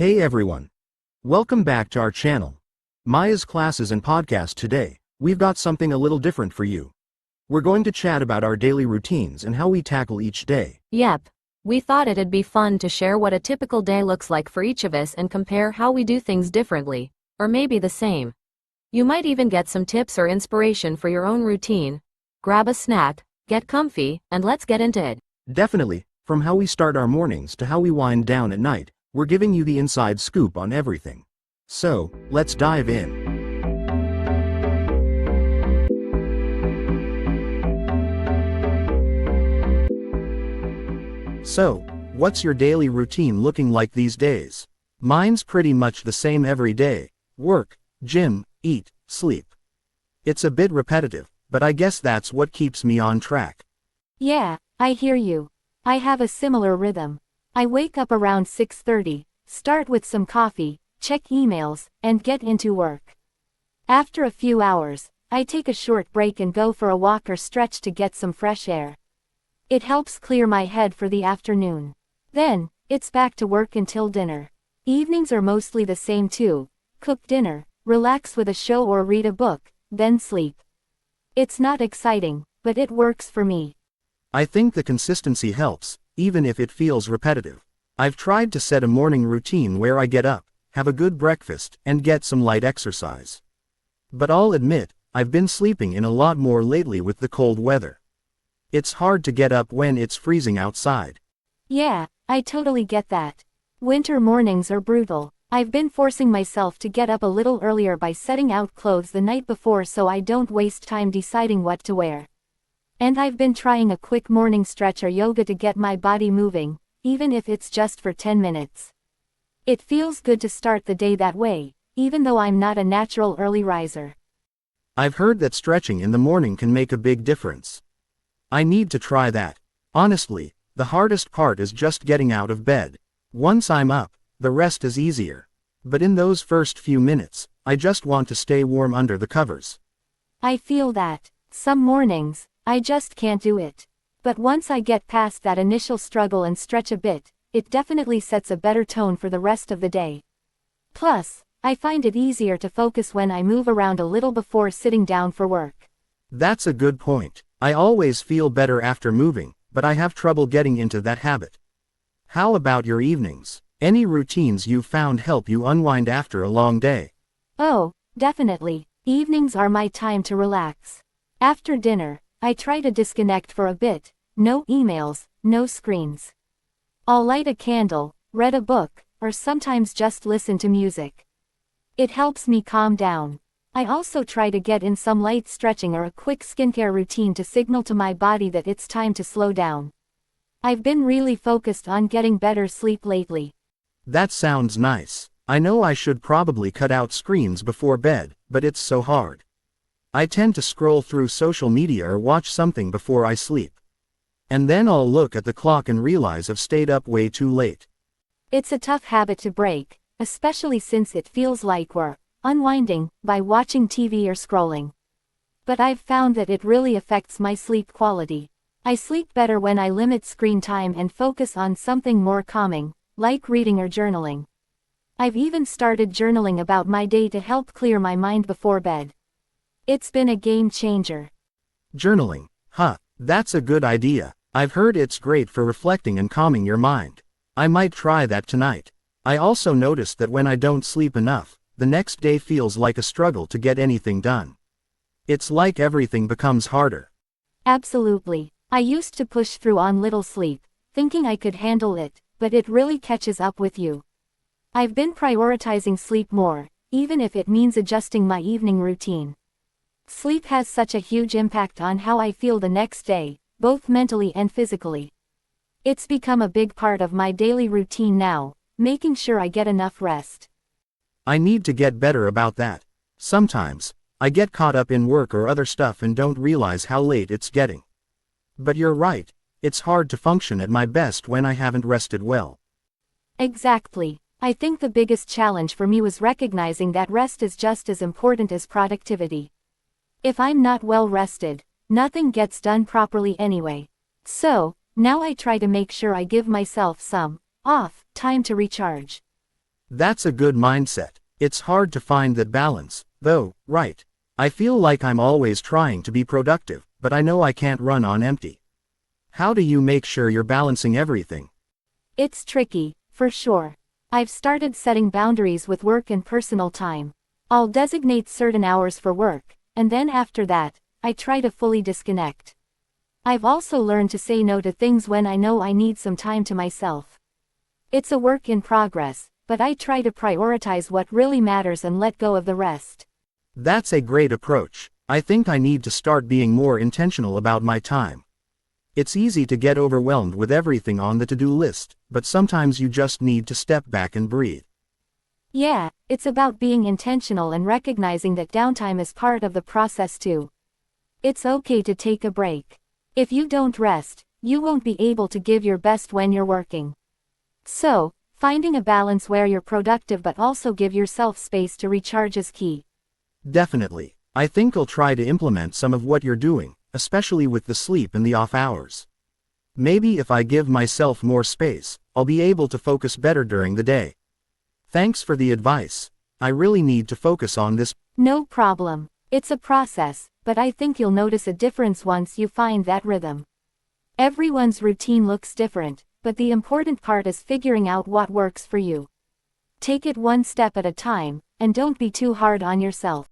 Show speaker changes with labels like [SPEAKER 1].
[SPEAKER 1] Hey everyone. Welcome back to our channel. Maya's classes and podcast today. We've got something a little different for you. We're going to chat about our daily routines and how we tackle each day.
[SPEAKER 2] Yep. We thought it'd be fun to share what a typical day looks like for each of us and compare how we do things differently, or maybe the same. You might even get some tips or inspiration for your own routine. Grab a snack, get comfy, and let's get into it.
[SPEAKER 1] Definitely, from how we start our mornings to how we wind down at night, we're giving you the inside scoop on everything. So, let's dive in. So, what's your daily routine looking like these days? Mine's pretty much the same every day. Work, gym, eat, sleep. It's a bit repetitive, but I guess that's what keeps me on track.
[SPEAKER 3] Yeah, I hear you. I have a similar rhythm. I wake up around 6:30, start with some coffee, check emails, and get into work. After a few hours, I take a short break and go for a walk or stretch to get some fresh air. It helps clear my head for the afternoon. Then, it's back to work until dinner. Evenings are mostly the same too. Cook dinner, relax with a show or read a book, then sleep. It's not exciting, but it works for me.
[SPEAKER 1] I think the consistency helps, even if it feels repetitive. I've tried to set a morning routine where I get up, have a good breakfast, and get some light exercise. But I'll admit, I've been sleeping in a lot more lately with the cold weather. It's hard to get up when it's freezing outside.
[SPEAKER 3] Yeah, I totally get that. Winter mornings are brutal. I've been forcing myself to get up a little earlier by setting out clothes the night before so I don't waste time deciding what to wear. And I've been trying a quick morning stretch or yoga to get my body moving, even if it's just for 10 minutes. It feels good to start the day that way, even though I'm not a natural early riser.
[SPEAKER 1] I've heard that stretching in the morning can make a big difference. I need to try that. Honestly, the hardest part is just getting out of bed. Once I'm up, the rest is easier. But in those first few minutes, I just want to stay warm under the covers.
[SPEAKER 3] I feel that. Some mornings, I just can't do it. But once I get past that initial struggle and stretch a bit, it definitely sets a better tone for the rest of the day. Plus, I find it easier to focus when I move around a little before sitting down for work.
[SPEAKER 1] That's a good point. I always feel better after moving, but I have trouble getting into that habit. How about your evenings? Any routines you've found help you unwind after a long day?
[SPEAKER 3] Oh, definitely. Evenings are my time to relax. After dinner, I try to disconnect for a bit. No emails, no screens. I'll light a candle, read a book, or sometimes just listen to music. It helps me calm down. I also try to get in some light stretching or a quick skincare routine to signal to my body that it's time to slow down. I've been really focused on getting better sleep lately.
[SPEAKER 1] That sounds nice. I know I should probably cut out screens before bed, but it's so hard. I tend to scroll through social media or watch something before I sleep. And then I'll look at the clock and realize I've stayed up way too late.
[SPEAKER 3] It's a tough habit to break, especially since it feels like we're unwinding by watching TV or scrolling. But I've found that it really affects my sleep quality. I sleep better when I limit screen time and focus on something more calming, like reading or journaling. I've even started journaling about my day to help clear my mind before bed. It's been a game changer.
[SPEAKER 1] Journaling, that's a good idea. I've heard it's great for reflecting and calming your mind. I might try that tonight. I also noticed that when I don't sleep enough, the next day feels like a struggle to get anything done. It's like everything becomes harder.
[SPEAKER 3] Absolutely. I used to push through on little sleep, thinking I could handle it, but it really catches up with you. I've been prioritizing sleep more, even if it means adjusting my evening routine. Sleep has such a huge impact on how I feel the next day, both mentally and physically. It's become a big part of my daily routine now, making sure I get enough rest.
[SPEAKER 1] I need to get better about that. Sometimes, I get caught up in work or other stuff and don't realize how late it's getting. But you're right, it's hard to function at my best when I haven't rested well.
[SPEAKER 3] Exactly. I think the biggest challenge for me was recognizing that rest is just as important as productivity. If I'm not well rested, nothing gets done properly anyway. So, now I try to make sure I give myself some off time to recharge.
[SPEAKER 1] That's a good mindset. It's hard to find that balance, though, right? I feel like I'm always trying to be productive, but I know I can't run on empty. How do you make sure you're balancing everything?
[SPEAKER 3] It's tricky, for sure. I've started setting boundaries with work and personal time. I'll designate certain hours for work, and then after that, I try to fully disconnect. I've also learned to say no to things when I know I need some time to myself. It's a work in progress, but I try to prioritize what really matters and let go of the rest.
[SPEAKER 1] That's a great approach. I think I need to start being more intentional about my time. It's easy to get overwhelmed with everything on the to-do list, but sometimes you just need to step back and breathe.
[SPEAKER 3] Yeah, it's about being intentional and recognizing that downtime is part of the process too. It's okay to take a break. If you don't rest, you won't be able to give your best when you're working. So, finding a balance where you're productive but also give yourself space to recharge is key.
[SPEAKER 1] Definitely. I think I'll try to implement some of what you're doing, especially with the sleep and the off hours. Maybe if I give myself more space, I'll be able to focus better during the day. Thanks for the advice. I really need to focus on this.
[SPEAKER 3] No problem. It's a process, but I think you'll notice a difference once you find that rhythm. Everyone's routine looks different, but the important part is figuring out what works for you. Take it one step at a time, and don't be too hard on yourself.